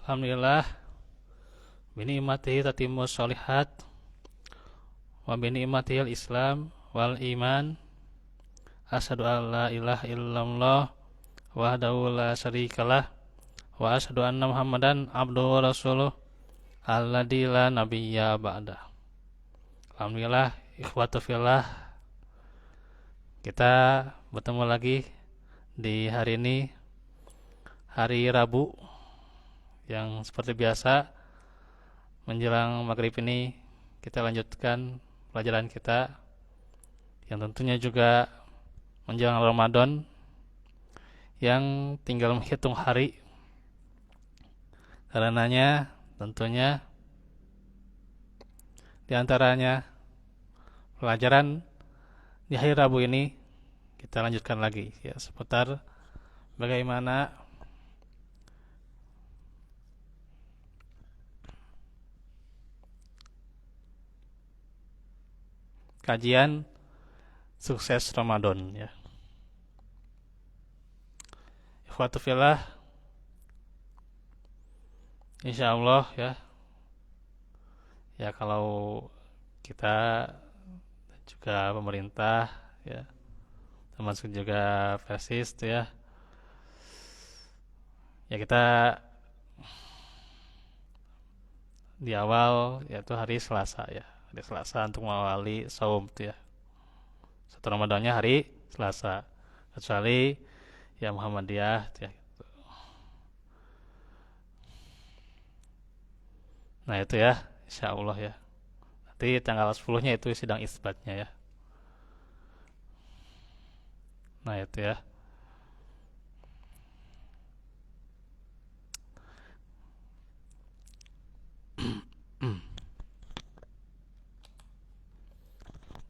Alhamdulillah bini'matihi tatimmus sholihat wa bini'matihil islam wal iman. Asyhadu an la ilaha illallah wahdahu la syarikalah wa asyhadu anna Muhammadan abduhu wa rasuluh alladzi la nabiyya ba'dah. Alhamdulillah ikhwatu fillah, kita bertemu lagi di hari ini, hari Rabu, yang seperti biasa menjelang maghrib ini kita lanjutkan pelajaran kita yang tentunya juga menjelang Ramadan yang tinggal menghitung hari. Karenanya tentunya diantaranya pelajaran di hari Rabu ini kita lanjutkan lagi ya, seputar bagaimana kajian sukses Ramadan ya. Ikhwatu fillah, insyaallah ya kalau kita juga pemerintah ya, termasuk juga Persis ya kita di awal yaitu hari Selasa ya, hari Selasa untuk mengawali saum ya. Satu Ramadannya hari Selasa, kecuali ya Muhammadiyah ya. Nah itu ya, insyaallah ya. Nanti tanggal 10-nya itu sidang isbatnya ya. Nah itu ya.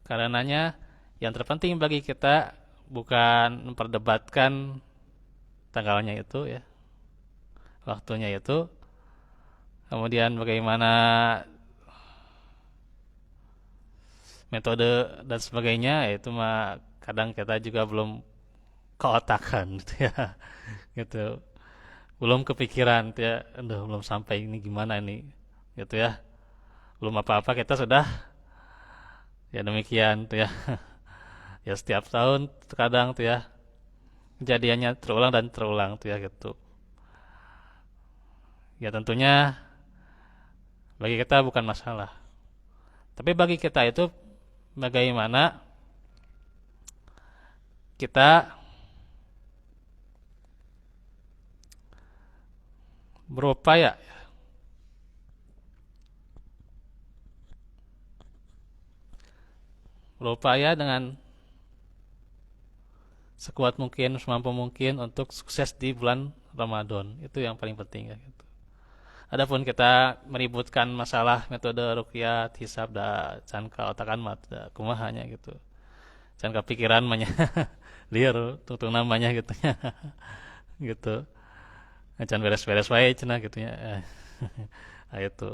Karenanya yang terpenting bagi kita bukan memperdebatkan tanggalnya itu ya, waktunya itu, kemudian bagaimana metode dan sebagainya, itu mah kadang kita juga belum keotakan gitu ya, gitu, belum kepikiran gitu ya, belum sampai ini gimana ini gitu ya, belum apa-apa kita sudah ya demikian tuh ya. Ya setiap tahun terkadang tuh ya kejadiannya terulang dan terulang tuh ya gitu. Ya tentunya bagi kita bukan masalah. Tapi bagi kita itu bagaimana kita berupaya dengan sekuat mungkin, semampu mungkin untuk sukses di bulan Ramadan. Itu yang paling penting ya gitu. Adapun kita meributkan masalah metode ruqyah, hisab da can kaotakan mah kumahanya gitu. Can kepikiran mah liar tungtung namanya gitu ya. Gitu. Can beres-beres wae cenah gitu ya. Nah, itu.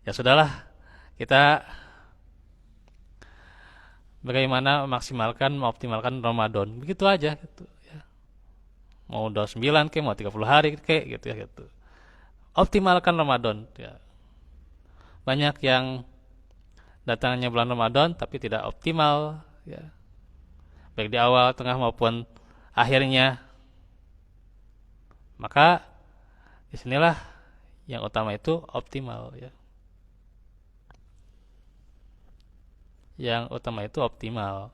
Ya sudahlah, kita bagaimana mengoptimalkan Ramadan. Begitu aja gitu ya. Mau 29 ke, mau 30 hari ke gitu ya gitu. Optimalkan Ramadan ya. Banyak yang datangnya bulan Ramadan tapi tidak optimal ya. Baik di awal, tengah maupun akhirnya. Maka disinilah yang utama itu optimal ya. Yang utama itu optimal.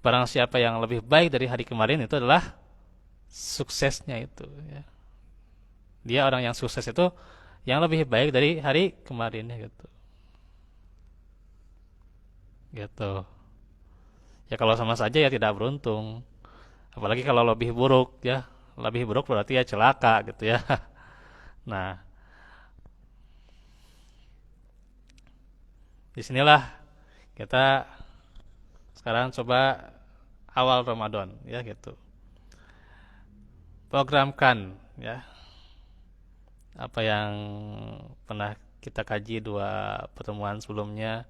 Barang siapa yang lebih baik dari hari kemarin itu adalah suksesnya itu ya. Dia orang yang sukses itu yang lebih baik dari hari kemarinnya gitu. Gitu. Ya kalau sama saja ya tidak beruntung. Apalagi kalau lebih buruk ya. Lebih buruk berarti ya celaka gitu ya. Nah, disinilah kita sekarang coba awal Ramadan ya gitu. Programkan ya apa yang pernah kita kaji 2 pertemuan sebelumnya,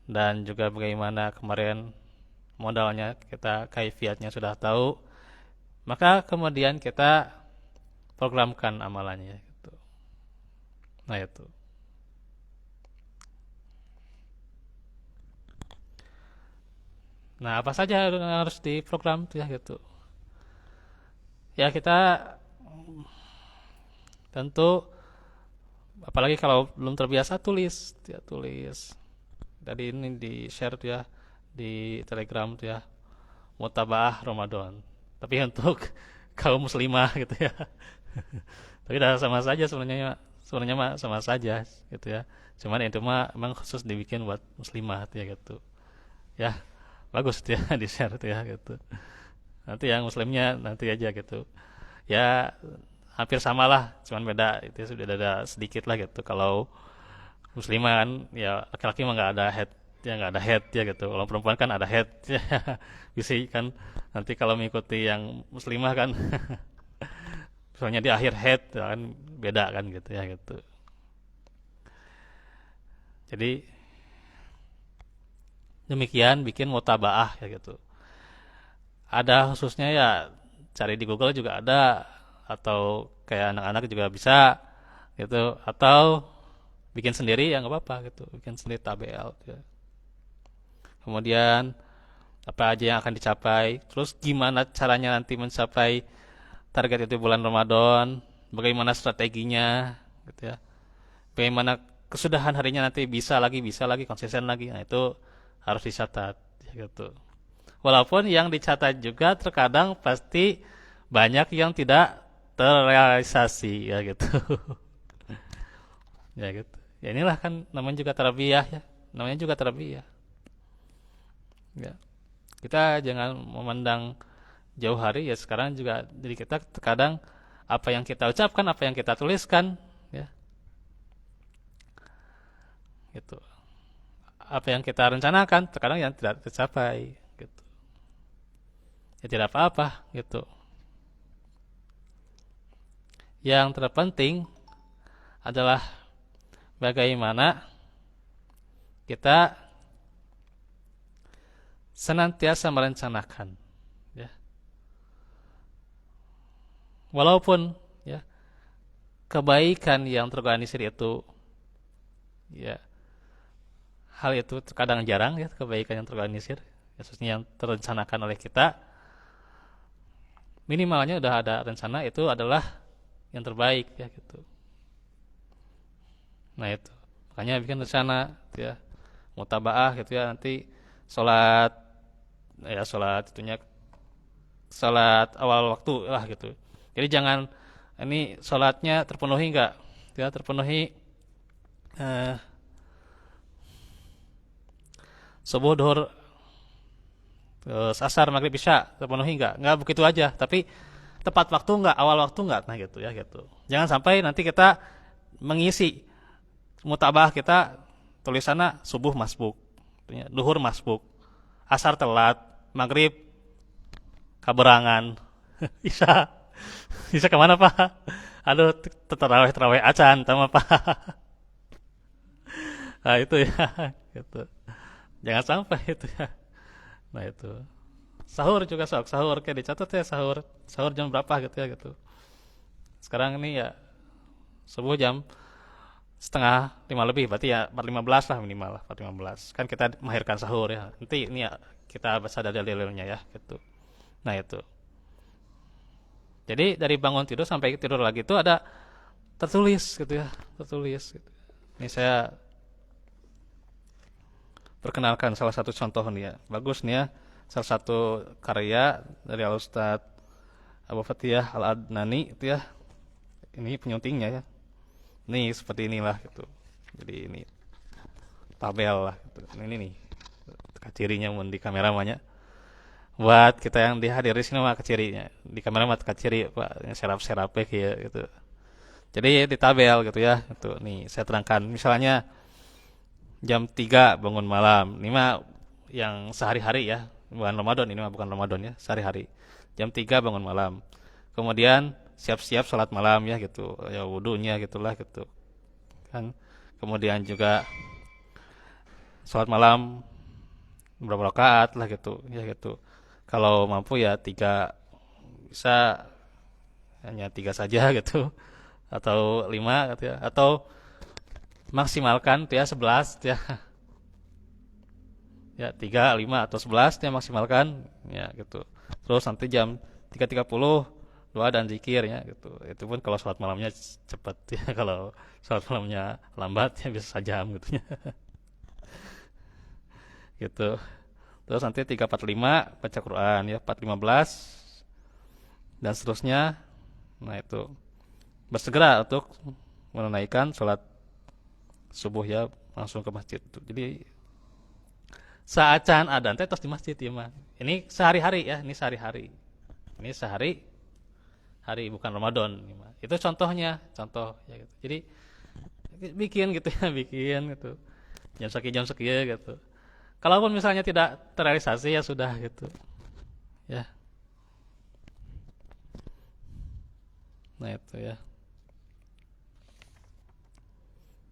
dan juga bagaimana kemarin modalnya kita, kaifiatnya sudah tahu. Maka kemudian kita programkan amalannya gitu. Nah itu. Nah apa saja yang harus diprogram tuh ya gitu. Ya kita tentu, apalagi kalau belum terbiasa, tulis ya, tulis. Tadi ini di share tuh ya di Telegram tuh ya, Mutabaah Ramadan. Tapi untuk kaum muslimah gitu ya. Tapi udah sama saja sebenarnya, sebenarnya mah sama saja gitu ya. Cuman itu mah emang khusus dibikin buat muslimah tuh ya gitu. Ya, bagus tuh ya di share tuh ya gitu. Nanti yang muslimnya nanti aja gitu. Ya hampir sama lah, cuman beda itu sudah ada sedikit lah gitu. Kalau muslimah kan ya laki-laki mah nggak ada head, ya nggak ada head ya gitu. Kalau perempuan kan ada head ya, bisa kan. Nanti kalau mengikuti yang muslimah kan soalnya di akhir head ya kan, beda kan gitu ya gitu. Jadi demikian bikin mutabaah ya gitu. Ada khususnya ya, cari di Google juga ada, atau kayak anak-anak juga bisa gitu, atau bikin sendiri ya nggak apa-apa gitu, bikin sendiri tabel ya. Kemudian apa aja yang akan dicapai, terus gimana caranya nanti mencapai target itu bulan Ramadan, bagaimana strateginya gitu ya, bagaimana kesudahan harinya nanti bisa lagi konsisten lagi. Nah itu harus dicatat ya gitu. Walaupun yang dicatat juga terkadang pasti banyak yang tidak terrealisasi ya gitu. Ya gitu. Ya inilah kan namanya juga tarbiyah ya. Namanya juga tarbiyah. Ya. Kita jangan memandang jauh hari ya, sekarang juga diri kita terkadang apa yang kita ucapkan, apa yang kita tuliskan ya, gitu. Apa yang kita rencanakan terkadang yang tidak tercapai gitu. Ya tidak apa-apa gitu. Yang terpenting adalah bagaimana kita senantiasa merencanakan ya. Walaupun ya kebaikan yang terorganisir itu ya, hal itu terkadang jarang ya, kebaikan yang terorganisir khususnya yang terencanakan oleh kita, minimalnya udah ada rencana, itu adalah yang terbaik ya gitu. Nah itu makanya bikin rencana gitu ya, mutabaah gitu ya, nanti sholat ya, sholat itunya sholat awal waktu lah gitu. Jadi jangan ini sholatnya terpenuhi nggak ya, terpenuhi eh, subuh duhur asar maghrib isya terpenuhi nggak begitu aja, tapi tepat waktu nggak, awal waktu nggak, nah gitu ya gitu. Jangan sampai nanti kita mengisi mutabah kita tulisannya subuh masbuk, duhur masbuk, asar telat, maghrib kaberangan, isya isya kemana pak? Aduh, terawih terawih acan sama pak. Nah itu ya gitu. Jangan sampai itu ya. Nah itu. Sahur juga sok, sahur kayak dicatat ya, sahur. Sahur jam berapa gitu ya gitu. Sekarang ini ya subuh jam setengah lima lebih, berarti ya 4.15 lah minimal lah, 4.15. Kan kita melahirkan sahur ya. Nanti ini ya kita baca dalil-dalilnya ya gitu. Nah itu. Jadi dari bangun tidur sampai tidur lagi itu ada tertulis gitu ya, tertulis gitu. Ini saya perkenalkan salah satu contoh nih ya. Bagus nih ya. Salah satu karya dari Al Ustadz Abu Fatihah Al Adnani itu ya. Ini penyuntingnya ya. Ini seperti inilah gitu. Jadi ini tabel lah gitu. Ini nih cirinya mun di kamera mahnya. Buat kita yang dihadiri sini mah cirinya. Di kamera mah ciri Pak, serap-serapnya kayak gitu. Jadi di tabel gitu ya. Itu nih saya terangkan. Misalnya jam 3 bangun malam. Ini mah yang sehari-hari ya. Bukan Ramadan, ini mah bukan Ramadan ya, sehari-hari. Jam 3 bangun malam. Kemudian siap-siap sholat malam ya gitu. Ya wudunya gitulah gitu. Kan. Kemudian juga sholat malam berapa rakaat lah gitu ya gitu. Kalau mampu ya 3, bisa hanya 3 saja gitu. Atau 5 gitu ya. Atau maksimalkan tuh ya 11 tuh ya. Ya 3, 5 atau 11 tuh ya maksimalkan ya gitu. Terus nanti jam 3.30 doa dan zikir ya gitu. Itu pun kalau sholat malamnya cepat ya. Kalau sholat malamnya lambat ya bisa sajam gitu ya. Gitu. Terus nanti 3.45 baca Quran ya, 4.15 dan seterusnya. Nah, itu bersegera untuk menunaikan sholat subuh ya, langsung ke masjid. Jadi saat can adan teh tos di masjid ya mah. Ini sehari-hari ya, ini sehari-hari. Ini sehari hari bukan Ramadan ini mah. Itu contohnya, contoh ya gitu. Jadi bikin gitu ya, bikin gitu. Jam sekian gitu. Kalaupun misalnya tidak terrealisasi ya sudah gitu. Ya. Nah, itu ya.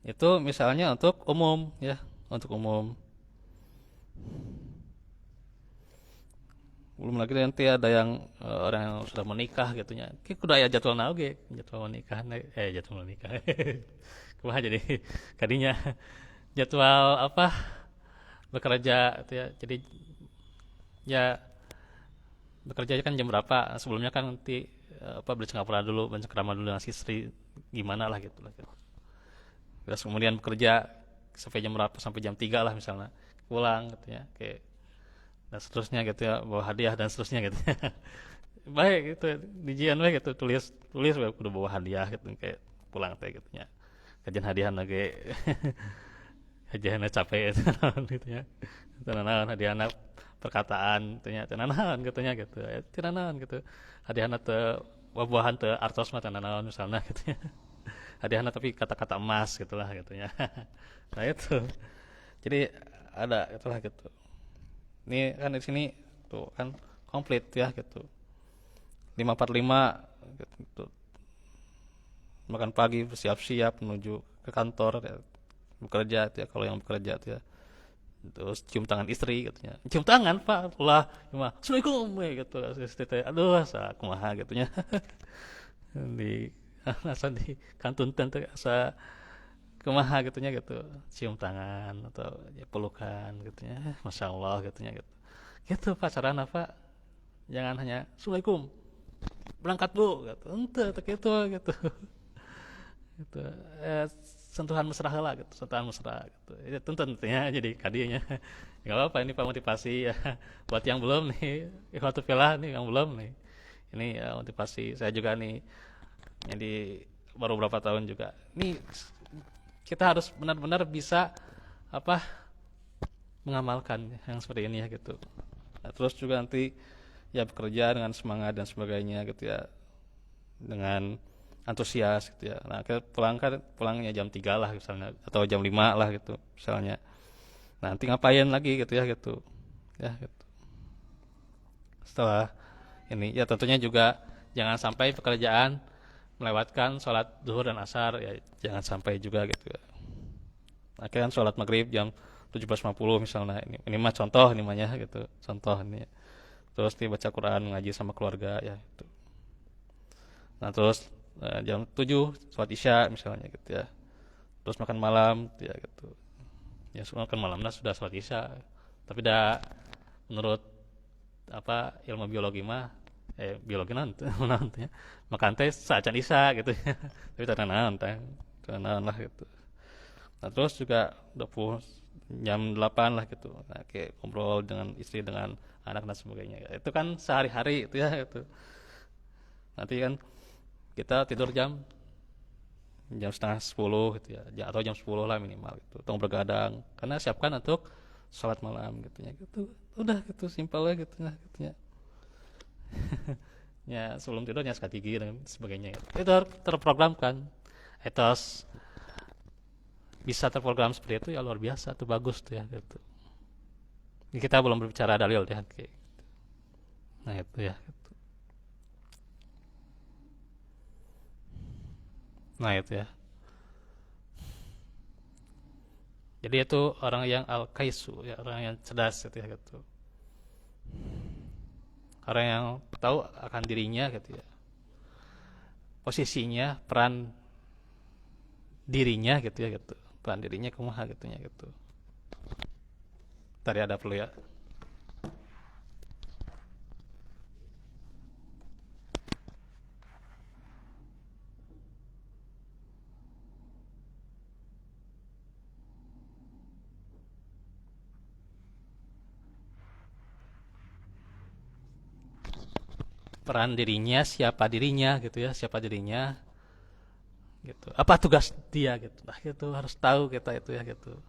Itu misalnya untuk umum ya, untuk umum. Belum lagi nanti ada yang orang yang sudah menikah gitunya. Kayak kudu aya jadwal naoge, jadwal menikah, jadwal menikah. Kumaha jadi kadinya jadwal apa bekerja itu ya. Jadi ya bekerja kan jam berapa? Sebelumnya kan nanti apa bercengkrama dulu, bercengkrama dulu dengan istri gimana lah gitu lah. Terus kemudian bekerja sampai jam berapa? Sampai jam 3 lah misalnya. Pulang gitu ya. Kayak dan seterusnya gitu ya, bawa hadiah dan seterusnya gitu ya. Baik gitu dijian we gitu, tulis tulis we kudu bawa hadiah gitu kayak pulang teh gitu ya. Kajian hadiah lagi hadiahna capek gitu ya. Tenan hadiahna perkataan gitu ya. Tenan gitu ya gitu. Tenan gitu. Hadiahna teu buah-buahan teu artos mah tenan misalnya gitu ya. Hadiahna tapi kata-kata emas gitulah gitu ya. Nah itu. Jadi ada itulah gitu. Ini kan di sini tuh kan komplit ya gitu. 5.45 gitu. Makan pagi bersiap-siap menuju ke kantor ya. Bekerja ya kalau yang bekerja ya. Terus cium tangan istri gitu ya. Cium tangan Pak, lah cuma Assalamualaikum gitu. Istri aduh asa kumaha gitu ya. Di asa di kantun teh asa kumaha gitunya gitu, cium tangan atau ya pelukan gitunya, masya Allah gitunya gitu. Gitu pacaran apa? Jangan hanya Assalamualaikum, berangkat bu, gitu. Ente tak gitu gitu. Gitu. Sentuhan mesra lah gitu, sentuhan mesra gitu. Ya, tentunya jadi kadinya. Gak apa-apa ini pak motivasi ya. Buat yang belum nih, waktu pilah nih yang belum nih. Ini ya, motivasi saya juga nih. Jadi baru berapa tahun juga. Nih kita harus benar-benar bisa apa mengamalkan yang seperti ini ya gitu. Nah, terus juga nanti ya bekerja dengan semangat dan sebagainya gitu ya, dengan antusias gitu ya. Nah kita pulangnya jam 3 lah misalnya atau jam 5 lah gitu misalnya. Nah, nanti ngapain lagi gitu ya gitu ya gitu. Setelah ini ya tentunya juga jangan sampai pekerjaan melewatkan sholat zuhur dan asar ya, jangan sampai juga gitu ya. Akhirnya kan sholat maghrib jam 17.50 misalnya, ini mah contoh ini mah ya gitu, contoh ini. Terus nih baca Quran, ngaji sama keluarga ya gitu. Nah terus jam 7 sholat isya misalnya gitu ya. Terus makan malam gitu ya gitu. Ya makan malamnya sudah sholat isya, tapi dah menurut apa ilmu biologi mah biologi nanti ya makan teh sajan isya gitu ya. Tapi tenan lah gitu. Nah terus juga 20 jam 8 lah gitu. Nah, kayak ngobrol dengan istri, dengan anak dan sebagainya. Itu kan sehari-hari itu ya gitu. Nanti kan kita tidur jam jam setengah 10 gitu ya, atau jam 10 lah minimal gitu. Tong bergadang karena siapkan untuk sholat malam gitu ya gitu. Udah gitu simpel ya gitu ya. Ya sebelum tidurnya sikat gigi dan sebagainya. Itu terprogramkan. Etos bisa terprogram seperti itu ya luar biasa tuh, bagus tuh ya gitu. Ini kita belum berbicara dalil ya. Nah itu ya. Gitu. Nah itu ya. Jadi itu orang yang al-kaisu ya, orang yang cerdas gitu ya gitu. Orang yang tahu akan dirinya gitu ya. Posisinya, peran dirinya gitu ya gitu. peran dirinya kumaha gitunya gitu. Tadi ada perlu ya. Peran dirinya, siapa dirinya gitu ya, siapa dirinya gitu. Apa tugas dia gitu. Nah, gitu harus tahu kita itu ya gitu.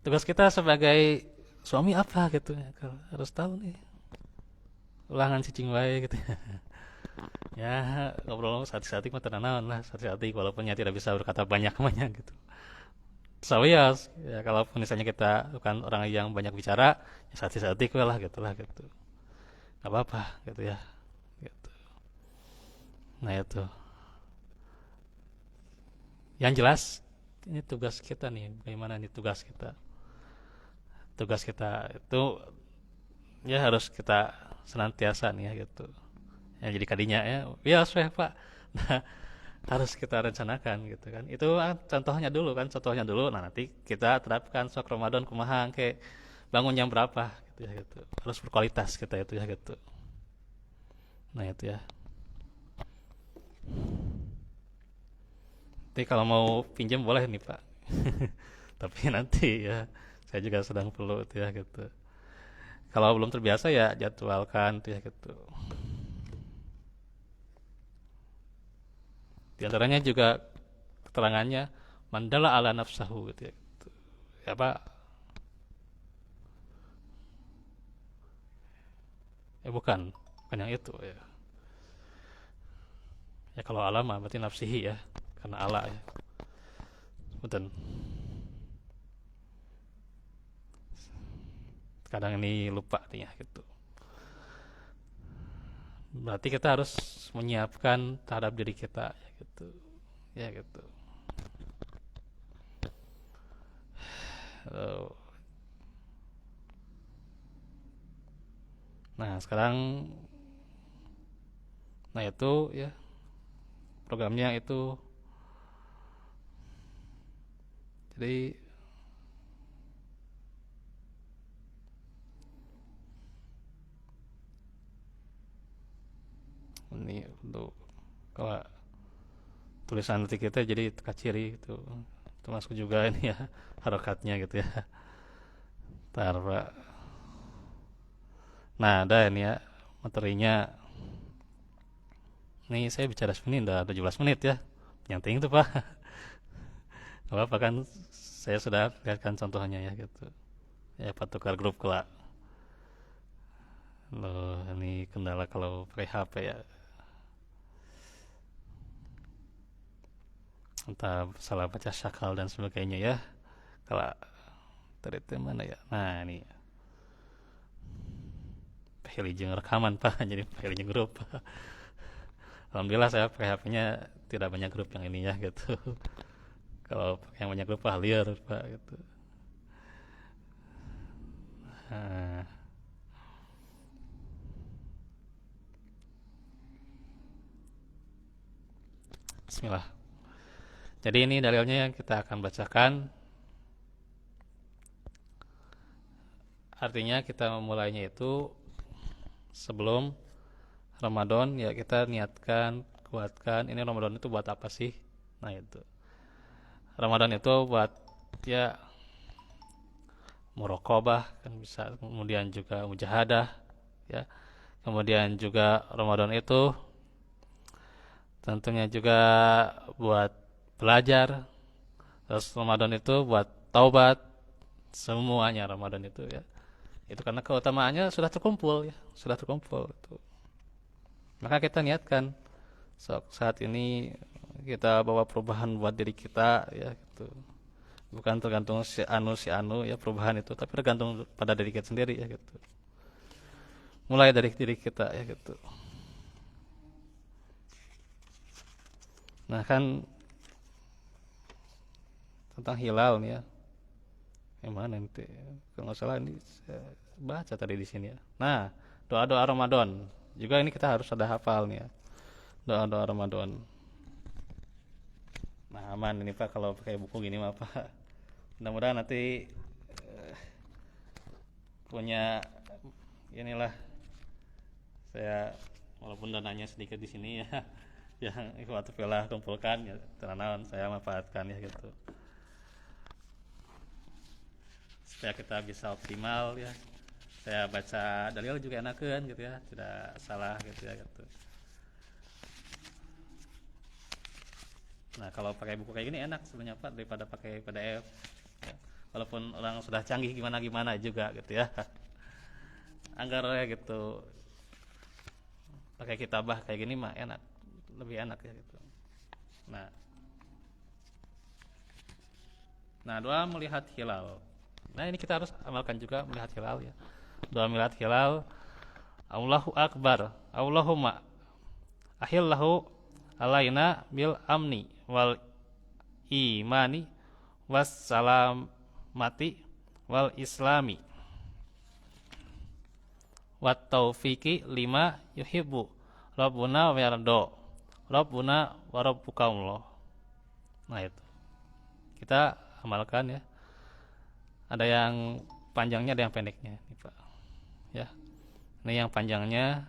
Tugas kita sebagai suami apa gitu ya. Harus tahu nih. Ulangan cicing wae gitu ya. Ya, ngobrol sati-sati mah tenang naon lah, sati-sati walaupun ya tidak bisa berkata banyak gitu. So ya kalau misalnya kita bukan orang yang banyak bicara, ya sati-sati lah gitu lah gitu. Gak apa-apa gitu ya. Gitu. Nah itu. Yang jelas ini tugas kita nih, bagaimana nih tugas kita. Tugas kita itu ya harus kita senantiasa nih ya gitu. Ya jadi kadinya ya saya Pak. Nah, harus kita rencanakan gitu kan. Itu contohnya dulu. Nah, nanti kita terapkan sok Ramadan kumaha ke bangun jam berapa gitu ya gitu. Harus berkualitas kita itu ya gitu. Nah, itu ya. Nanti kalau mau pinjam boleh nih Pak. Tapi nanti ya saya juga sedang perlu itu ya gitu. Kalau belum terbiasa ya jadwalkan itu ya gitu. Di antaranya juga keterangannya mandala ala nafsahu gitu ya. Gitu. Ya Pak, bukan yang itu ya. Ya kalau ala mah berarti nafsihi ya, karena ala ya. Betul. Kadang ini lupa nih ya gitu. Berarti kita harus menyiapkan terhadap diri kita ya gitu. Ya gitu. Eh, Nah, sekarang nah itu ya programnya itu jadi ini untuk kalau tulisan nanti kita jadi kaciri itu termasuk juga ini ya harokatnya gitu ya. Ntar Pak. Nah ada ini ya materinya. Nih saya bicara ini udah 17 menit ya. Nyanting itu Pak. Gak apa-apa kan saya sudah lihatkan contohnya ya gitu. Ya Pak tukar grup kelak. Loh ini kendala kalau pakai HP ya. Entah salah baca syakal dan sebagainya ya. Kalau tadi itu mana ya? Nah ini Hilijeng rekaman Pak. Jadi Hilijeng grup. Alhamdulillah saya pakai HP-nya tidak banyak grup yang ini ya gitu. Kalau yang banyak grup Pak liar Pak gitu. Nah, Bismillah. Jadi ini dalilnya yang kita akan bacakan. Artinya kita memulainya itu sebelum Ramadan ya kita niatkan, kuatkan ini Ramadan itu buat apa sih? Nah itu. Ramadan itu buat ya muraqabah kan bisa, kemudian juga mujahadah ya. Kemudian juga Ramadan itu tentunya juga buat belajar. Terus Ramadan itu buat taubat. Semuanya Ramadan itu ya. Itu karena keutamaannya sudah terkumpul ya, sudah terkumpul itu. Maka kita niatkan saat ini kita bawa perubahan buat diri kita ya gitu. Bukan tergantung si anu ya perubahan itu, tapi tergantung pada diri kita sendiri ya gitu. Mulai dari diri kita ya gitu. Nah kan tentang hilal nih ya. Yang mana nanti? Kalau nggak salah ini saya baca tadi di sini ya. Nah, doa-doa Ramadan. Juga ini kita harus ada hafal nih ya. Doa-doa Ramadan. Nah, aman ini Pak kalau pakai buku gini mah Pak. Mudah-mudahan nanti punya inilah saya, walaupun dananya sedikit di sini ya, yang waktu villa kumpulkan ya teranawan saya manfaatkan ya gitu, supaya kita bisa optimal ya. Saya baca dalil juga enakan gitu ya, tidak salah gitu ya gitu. Nah kalau pakai buku kayak gini enak sebenarnya Pak daripada pakai PDF ya. Walaupun orang sudah canggih gimana gimana juga gitu ya, anggar ya gitu, pakai kitabah kayak gini mah enak, lebih enak ya gitu. Nah, nah doa melihat hilal. Nah ini kita harus amalkan juga melihat hilal ya. Doa melihat hilal, Allahu Akbar, Allahumma ahillahu alaina bil amni wal imani was salamati wal islami wat taufiqi lima yuhibbu Rabbuna wa yardo Rabbuna wa rabbukaullah. Nah itu kita amalkan ya. Ada yang panjangnya, ada yang pendeknya nih Pak ya. Ini yang panjangnya,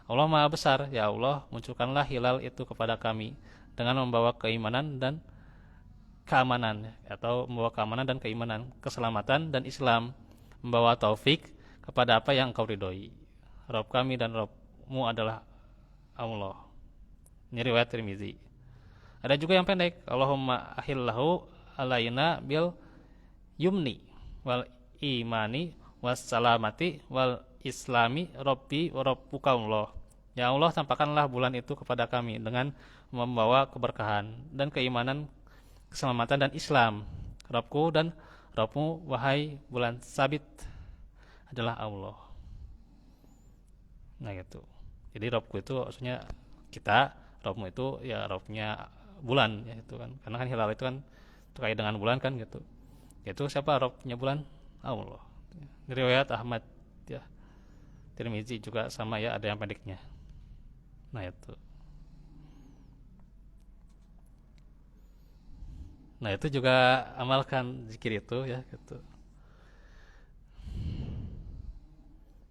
Allah Maha Besar, ya Allah munculkanlah hilal itu kepada kami dengan membawa keimanan dan keamanan ya, atau membawa keamanan dan keimanan, keselamatan dan Islam, membawa taufik kepada apa yang Engkau ridhoi. Rabb kami dan Rabbmu adalah Allah. Ini riwayat Tirmizi. Ada juga yang pendek, Allahumma ahillahu alaina bil yumni wal imani was salamati wal islami rabbi wa rabbukaullah. Ya Allah tampakkanlah bulan itu kepada kami dengan membawa keberkahan dan keimanan, keselamatan dan Islam. Rabbku dan Rabbmu, wahai bulan sabit, adalah Allah. Nah gitu. Jadi Rabbku itu maksudnya kita, Rabbmu itu ya Rabbnya bulan ya itu kan. Karena kan hilal itu kan terkait dengan bulan kan gitu. Itu siapa Rabbnya bulan? Allah. Ini riwayat Ahmad ya. Tirmizi juga sama ya, ada yang pendeknya. Nah itu. Nah itu juga amalkan zikir itu ya gitu.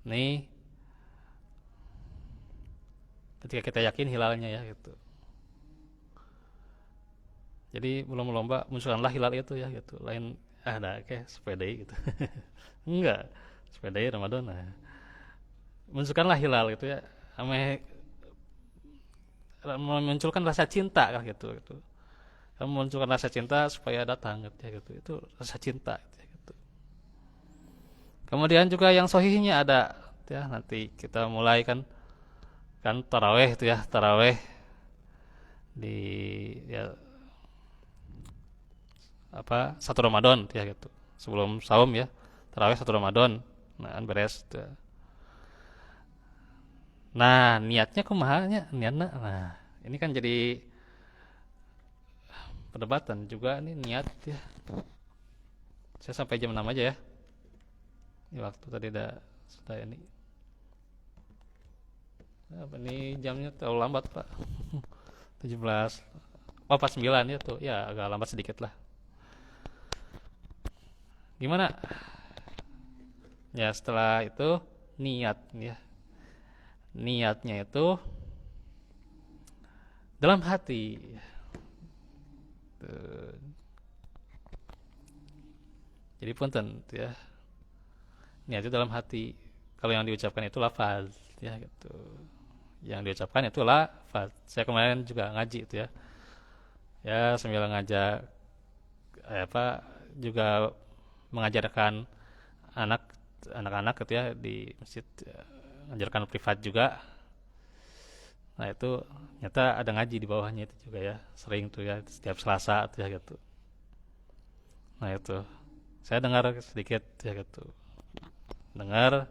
Nih ketika kita yakin hilalnya ya gitu. Jadi belum lomba munculkanlah hilal itu ya gitu. Lain ada kayak sepeda gitu. Enggak. Sepeda Ramadan. Nah. Munculkanlah hilal itu ya. Ame memunculkan rasa cinta kan gitu gitu. Kamu munculkan rasa cinta supaya datang gitu ya gitu. Itu rasa cinta gitu ya gitu. Kemudian juga yang sohihnya ada ya, nanti kita mulai kan taraweh itu ya, taraweh di ya apa satu Ramadan ya gitu, sebelum saum ya, taraweh satu Ramadan. Nah kan beres gitu. Nah niatnya kumahanya niatnya, nah ini kan jadi perdebatan juga nih niat ya. Saya sampai jam 6 aja ya. Ini waktu tadi sudah ini. Apa ini jamnya terlalu lambat Pak. 17. Oh 49 ya tuh. Ya agak lambat sedikit lah. Gimana? Ya setelah itu niat ya. Niatnya itu dalam hati. Tuh. Jadi punten ya. Niat itu dalam hati. Kalau yang diucapkan itu lafaz ya gitu. Yang diucapkan itu lafaz. Saya kemarin juga ngaji itu ya. Ya sambil ngajak juga mengajarkan anak-anak gitu ya di masjid, mengajarkan privat juga. Nah itu ternyata ada ngaji di bawahnya itu juga ya, sering tuh ya setiap Selasa tuh ya gitu. Nah itu saya dengar sedikit ya gitu, dengar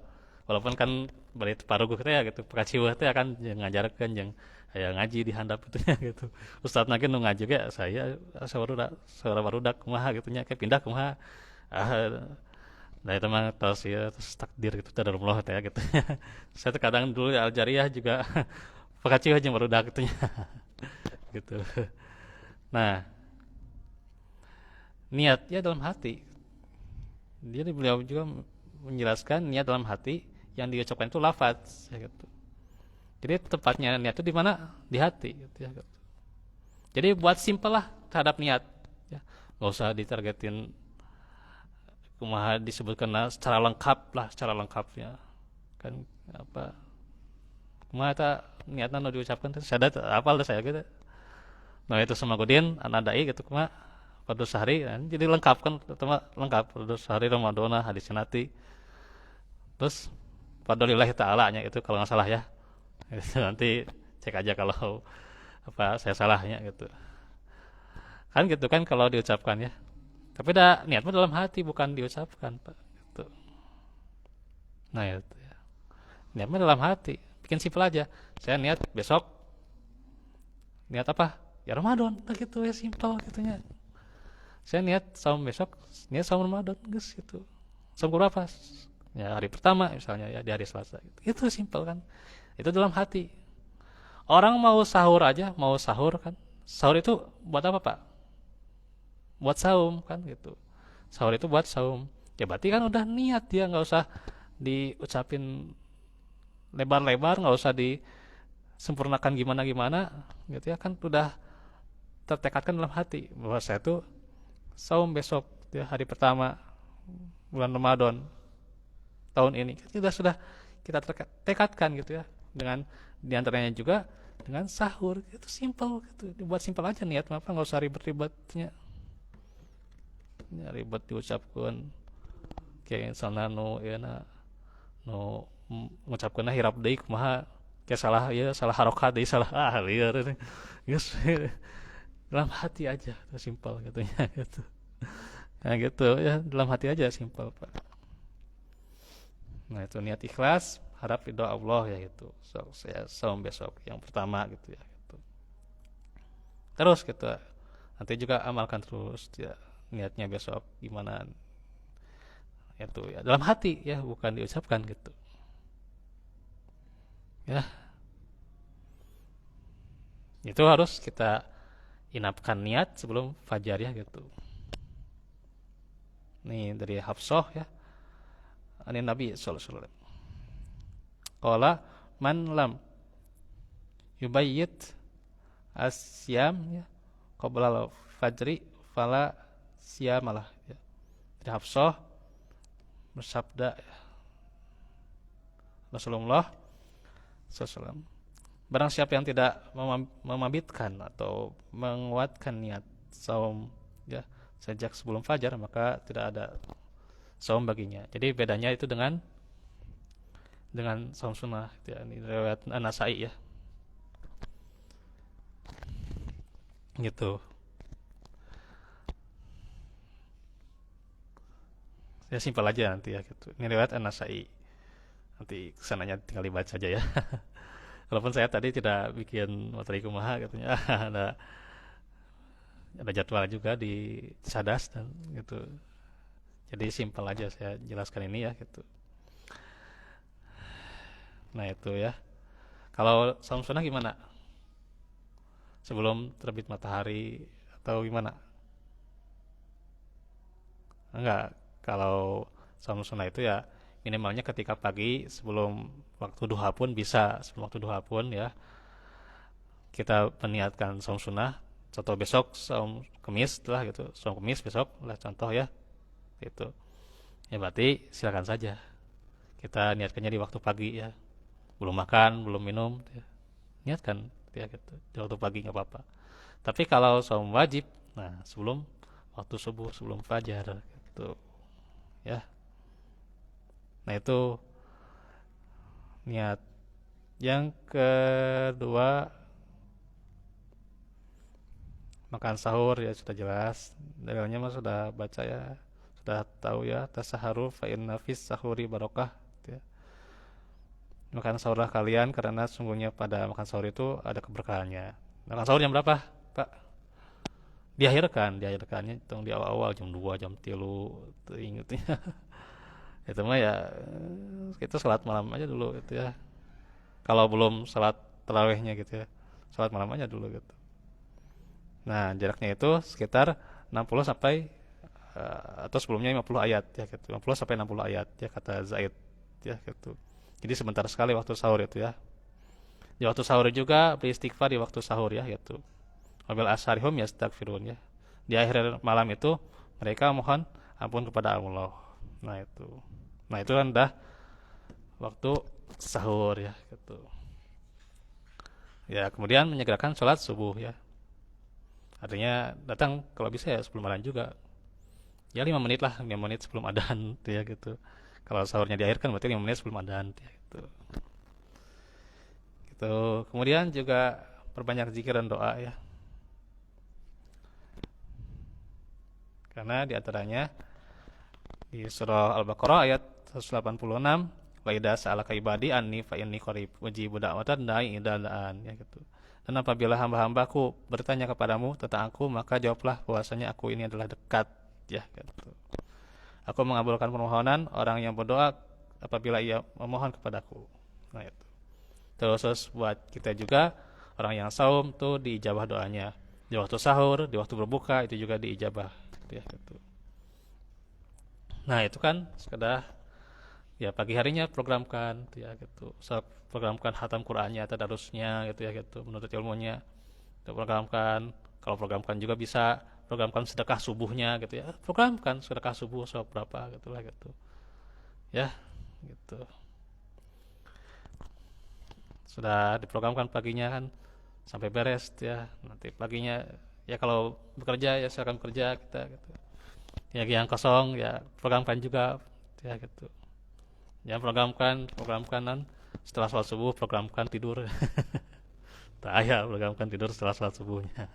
walaupun kan bari paruguh teh ya gitu, pekaciweuh teh akan ngajarkeun jeung aya ngaji di handap itu ya gitu. Ustadna ge nu ngaji ge saya saudara barudak kumaha gitu nya, pindah kumaha. Nah itu mah tos ya, tos takdir gitu dari Allah teh ya gitu. Saya tuh kadang dulu Aljariyah juga pekaciweuh jeung barudak gitu nya. Gitu. Nah, niat ya dalam hati. Jadi beliau juga menjelaskan niat dalam hati yang diucapkan itu lafaz ya gitu. Jadi tepatnya niat itu di mana? Di hati gitu ya gitu. Jadi buat simpel lah terhadap niat ya. Gak usah ditargetin kumaha disebutkan secara lengkap lah, secara lengkapnya kan apa kumaha eta niatna nu diucapkan teh sada apal teh saya gitu. Nah itu sama Godin anadai gitu kumaha pada sehari kan jadi lengkap kan pertama lengkap pada sehari Ramadana hadis nanti terus fadlillahi ta'ala nya itu kalau nggak salah ya. Itu nanti cek aja kalau apa saya salahnya gitu kan gitu kan kalau diucapkan ya tapi dah niatnya dalam hati bukan diucapkan pak gitu. Nah itu ya. Niatnya dalam hati bikin simpel aja saya niat besok niat apa ya Ramadan nah gitu ya simpel gitunya saya niat saum besok niat saum Ramadan guys gitu saum berapa ya hari pertama misalnya ya di hari Selasa gitu. Itu simpel kan itu dalam hati orang mau sahur aja mau sahur kan sahur itu buat apa pak buat saum kan gitu sahur itu buat saum ya berarti kan udah niat dia nggak usah diucapin lebar-lebar nggak usah disempurnakan gimana-gimana gitu ya kan udah tertekadkan dalam hati bahwa saya tuh saum besok ya hari pertama bulan Ramadan tahun ini sudah kita tekadkan gitu ya dengan diantaranya juga dengan sahur itu simpel gitu dibuat simpel aja niat apa nggak usah ribet-ribetnya ya, ribet diucapkan kayak misalnya ya nu mengucapkan hirap deui kumaha kayak salah ya salah harokat deui salah liar geus dalam hati aja simpel gitu ya gitu nah gitu ya dalam hati aja simpel pak. Nah itu niat ikhlas harap ridho Allah ya gitu so, saya saum besok yang pertama gitu ya gitu. Terus gitu nanti juga amalkan terus ya niatnya besok gimana itu ya dalam hati ya bukan diucapkan gitu ya itu harus kita inapkan niat sebelum fajar ya gitu. Nih dari Hafsah ya ani Nabi sallallahu alaihi wasallam qala man lam yubayyit asyam ya qabla fajri fala siyamalah ya. Dari Hafsah bersabda ya, Rasulullah SAW barang siapa yang tidak memabitkan atau menguatkan niat saum ya sejak sebelum fajar maka tidak ada saum baginya. Jadi bedanya itu dengan saum sunnah ya, ini riwayat An-Nasa'i ya gitu ya simpel aja nanti ya gitu ini riwayat An-Nasa'i nanti kesananya tinggal dibaca aja ya. Walaupun saya tadi tidak bikin materi kumaha katanya ada jadwal juga di Sadas dan gitu jadi simpel aja saya jelaskan ini ya gitu. Nah itu ya kalau saum sunnah gimana sebelum terbit matahari atau gimana enggak kalau saum sunnah itu ya minimalnya ketika pagi sebelum waktu duha pun bisa sebelum waktu duha pun ya kita meniatkan saum sunnah contoh besok saum kemis lah gitu saum kemis besok lah contoh ya gitu ya berarti silakan saja kita niatkannya di waktu pagi ya belum makan belum minum ya. Niatkan ya gitu di waktu pagi nggak apa-apa tapi kalau saum wajib nah sebelum waktu subuh sebelum fajar gitu ya. Nah itu niat yang kedua makan sahur ya sudah jelas dalilnya mah sudah baca ya sudah tahu ya tasaharu fa inna fis sahuri barokah ya. Makan sahurlah kalian karena sungguhnya pada makan sahur itu ada keberkahannya. Makan sahur jam berapa pak diakhirkannya hitung di awal-awal jam 2 jam 3 ingetnya itu mah ya kita salat malam aja dulu gitu ya kalau belum salat tarawihnya gitu ya salat malam aja dulu gitu Nah, jaraknya itu sekitar 60 sampai atau sebelumnya 50 ayat ya gitu. 50 sampai 60 ayat ya kata Zaid ya gitu. Jadi sebentar sekali waktu sahur itu ya. Di waktu sahur juga beristighfar di waktu sahur ya gitu. Wabil asharihum yastaghfirun ya. Di akhir malam itu mereka mohon ampun kepada Allah. Nah itu. Nah itu kan dah waktu sahur ya gitu. Ya kemudian menyegerakan sholat subuh ya. Artinya datang kalau bisa ya sebelum adzan juga. Ya 5 menit lah, 5 menit sebelum adzan ya gitu. Kalau sahurnya di akhir kan berarti 5 menit sebelum adzan ya gitu. Gitu. Kemudian juga perbanyak zikir dan doa ya. Karena di antaranya di surah Al-Baqarah ayat 186, wa idza sa'alaka ibadi anni fa inni qarib ujibu da'watan da'i idza da'an ya gitu. Dan apabila hamba-hambaku bertanya kepadamu tentang aku, maka jawablah bahwasanya aku ini adalah dekat ya gitu. Aku mengabulkan permohonan orang yang berdoa apabila ia memohon kepadaku. Nah itu. Terus buat kita juga orang yang saum tuh diijabah doanya. Di waktu sahur, di waktu berbuka itu juga diijabah ya gitu. Nah, itu kan sekedar ya pagi harinya programkan ya gitu. So, programkan hatam Qur'annya, tadarusnya gitu ya gitu, menuntut ilmunya. Kita programkan, kalau programkan juga bisa programkan sedekah subuhnya gitu ya. Programkan sedekah subuh berapa gitu lah gitu. Ya, gitu. Sudah diprogramkan paginya kan sampai beres ya. Nanti paginya ya kalau bekerja ya silakan bekerja kita gitu. Ya yang kosong ya programkan juga ya gitu. Ya programkan setelah sholat subuh programkan tidur. Tak ya programkan tidur setelah sholat subuhnya.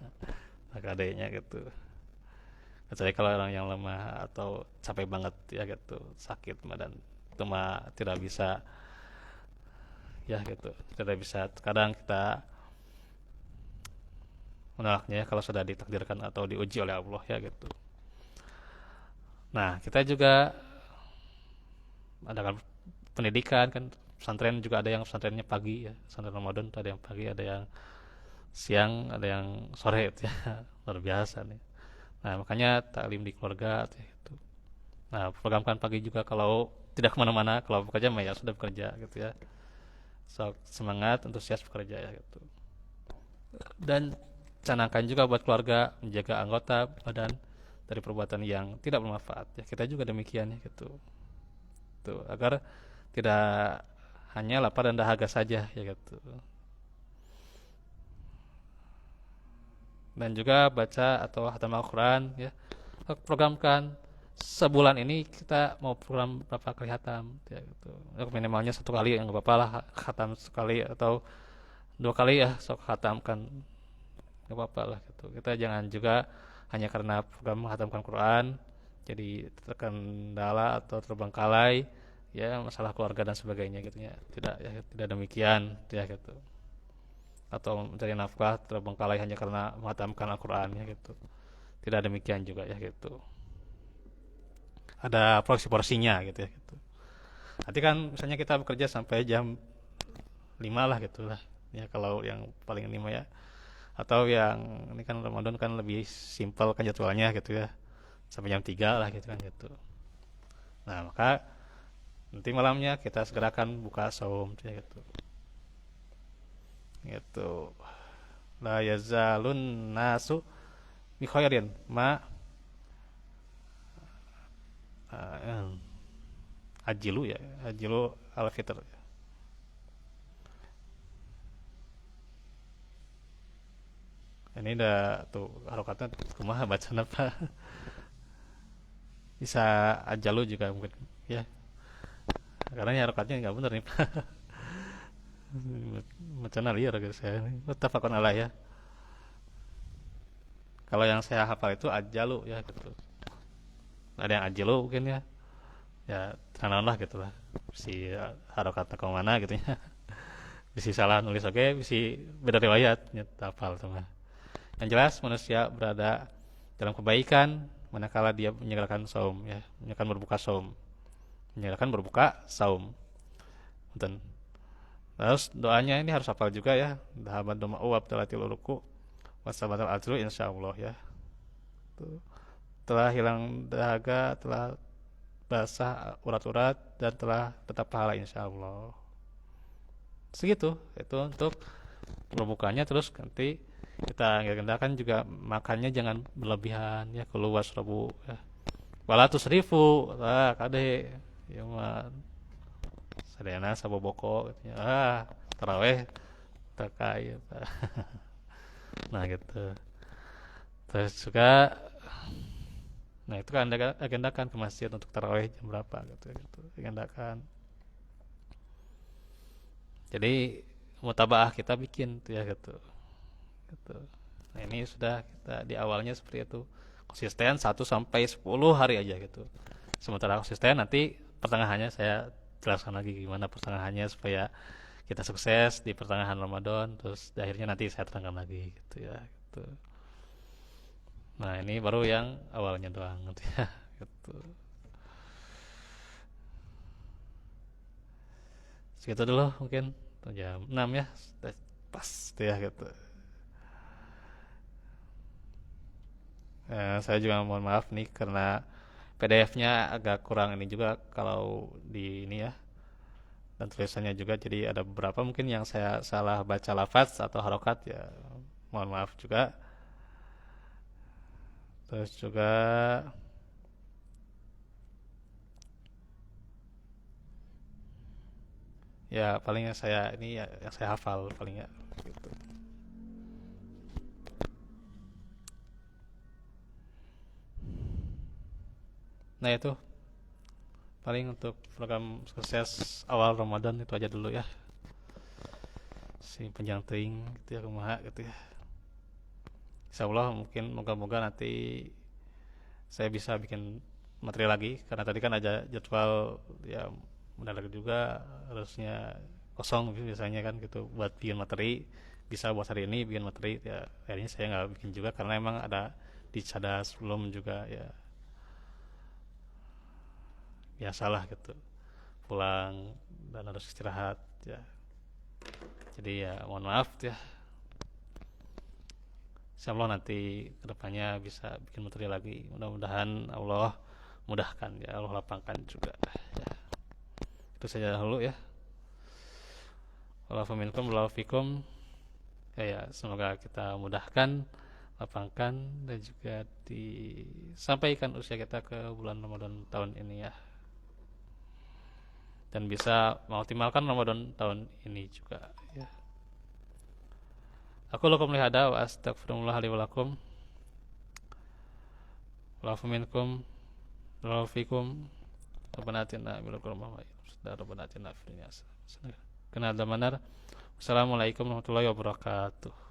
Maka adanya gitu. Kecuali kalau orang yang lemah atau capek banget ya gitu, sakit dan itu mah tidak bisa ya gitu. Tidak bisa. Kadang kita menolaknya ya kalau sudah ditakdirkan atau diuji oleh Allah ya gitu. Nah, kita juga ada kan pendidikan kan pesantren juga ada yang pesantrennya pagi ya pesantren Ramadan ada yang pagi ada yang siang ada yang sore ya luar biasa nih. Nah makanya taklim di keluarga gitu. Nah programkan pagi juga kalau tidak kemana-mana kalau bekerja ya sudah bekerja gitu ya. So, semangat antusias bekerja ya gitu. Dan canangkan juga buat keluarga menjaga anggota badan dari perbuatan yang tidak bermanfaat ya kita juga demikian ya gitu tuh agar tidak hanya lapar dan dahaga saja ya gitu. Dan juga baca atau hatam Al-Quran ya. Programkan sebulan ini kita mau program berapa kali hatam ya gitu. Minimalnya 1 kali yang nggak apa-apa lah hatam sekali atau 2 kali ya sok hatamkan nggak apa-apa lah gitu. Kita jangan juga hanya karena program menghatamkan Quran jadi terkendala atau terbengkalai ya masalah keluarga dan sebagainya gitu ya. Tidak ya tidak demikian ya gitu. Atau mencari nafkah terbengkalai hanya karena menghatamkan Al-Quran ya gitu. Tidak demikian juga ya gitu. Ada porsi-porsinya gitu ya gitu. Nanti kan misalnya kita bekerja sampai jam 5 lah gitu lah. Ya kalau yang paling 5 ya. Atau yang ini kan Ramadan kan lebih simpel kan jadwalnya gitu ya. Sampai jam 3 lah gitu kan gitu. Nah, maka nanti malamnya kita segerakan buka saum ya gitu. Gitu. La yazalun nasu bi khairin ma uh, ajilu ya ajilu al fitr. Ini udah tuh harokatnya kumaha baca apa bisa ajalu juga mungkin ya karena ini harokatnya nggak bener nih macam liar gitu saya muttafaqun alaih ya kalau yang saya hafal itu ajalu ya gitu ada yang ajalu mungkin ya ya tenang lah gitu lah si harokatnya ke mana gitu ya bisa salah nulis oke bisa beda riwayat hafal sama yang jelas manusia berada dalam kebaikan manakala dia menyegerakan saum ya menyegerakan berbuka saum menyegerakan berbuka saum. Punten. Terus doanya ini harus hafal juga ya. Dhahabat doma uwab talatil uruku wasabatal ajru insyaallah ya. Tuh. Telah hilang dahaga, telah basah urat-urat, dan telah tetap pahala insyaallah. Segitu itu untuk berbukanya. Terus nanti kita agendakan juga makannya jangan berlebihan ya, keluar Rabu ya. Wala tusrifu lah kade ya mah sadayana saboboko katanya. Taraweh terkait. Nah gitu. Terus juga nah itu kan agendakan ke masjid untuk taraweh jam berapa gitu agendakan. Jadi mutabaah kita bikin tuh ya gitu. Nah ini sudah kita di awalnya seperti itu, konsisten 1 sampai 10 hari aja gitu. Sementara konsisten nanti pertengahannya saya jelaskan lagi gimana pertengahannya supaya kita sukses di pertengahan Ramadan, terus di akhirnya nanti saya terangkan lagi gitu ya gitu. Nah ini baru yang awalnya doang gitu ya gitu. Segitu dulu mungkin jam 6 ya sudah pas gitu ya gitu. Saya juga mohon maaf nih karena PDF-nya agak kurang ini juga kalau di ini ya, dan tulisannya juga jadi ada beberapa mungkin yang saya salah baca lafaz atau harokat ya, mohon maaf juga. Terus juga ya palingnya saya ini ya yang saya hafal palingnya gitu. Nah itu paling untuk program sukses awal Ramadan itu aja dulu ya, si panjang teuing gitu ya kumaha gitu ya. Insya Allah mungkin moga-moga nanti saya bisa bikin materi lagi karena tadi kan ada jadwal ya mendadak juga, harusnya kosong biasanya kan gitu buat bikin materi, bisa buat hari ini bikin materi ya, akhirnya saya nggak bikin juga karena emang ada dicadas belum juga ya, biasalah gitu pulang dan harus istirahat ya, jadi ya mohon maaf ya. Insya Allah nanti kedepannya bisa bikin materi lagi, mudah-mudahan Allah mudahkan ya, Allah lapangkan juga ya. Itu saja dulu ya. Walafu minkum walafu fikum ya, semoga kita mudahkan, lapangkan, dan juga disampaikan usia kita ke bulan Ramadan tahun ini ya, dan bisa mengoptimalkan Ramadan tahun ini juga ya. Aku lakum lihada wa astagfirullah li walakum walafu minkum walafu fikum. Rabbana atina min ladunka rahmah wa rabbana atina fid dunya hasanah wa qina adzabannar. Wassalamualaikum warahmatullahi wabarakatuh.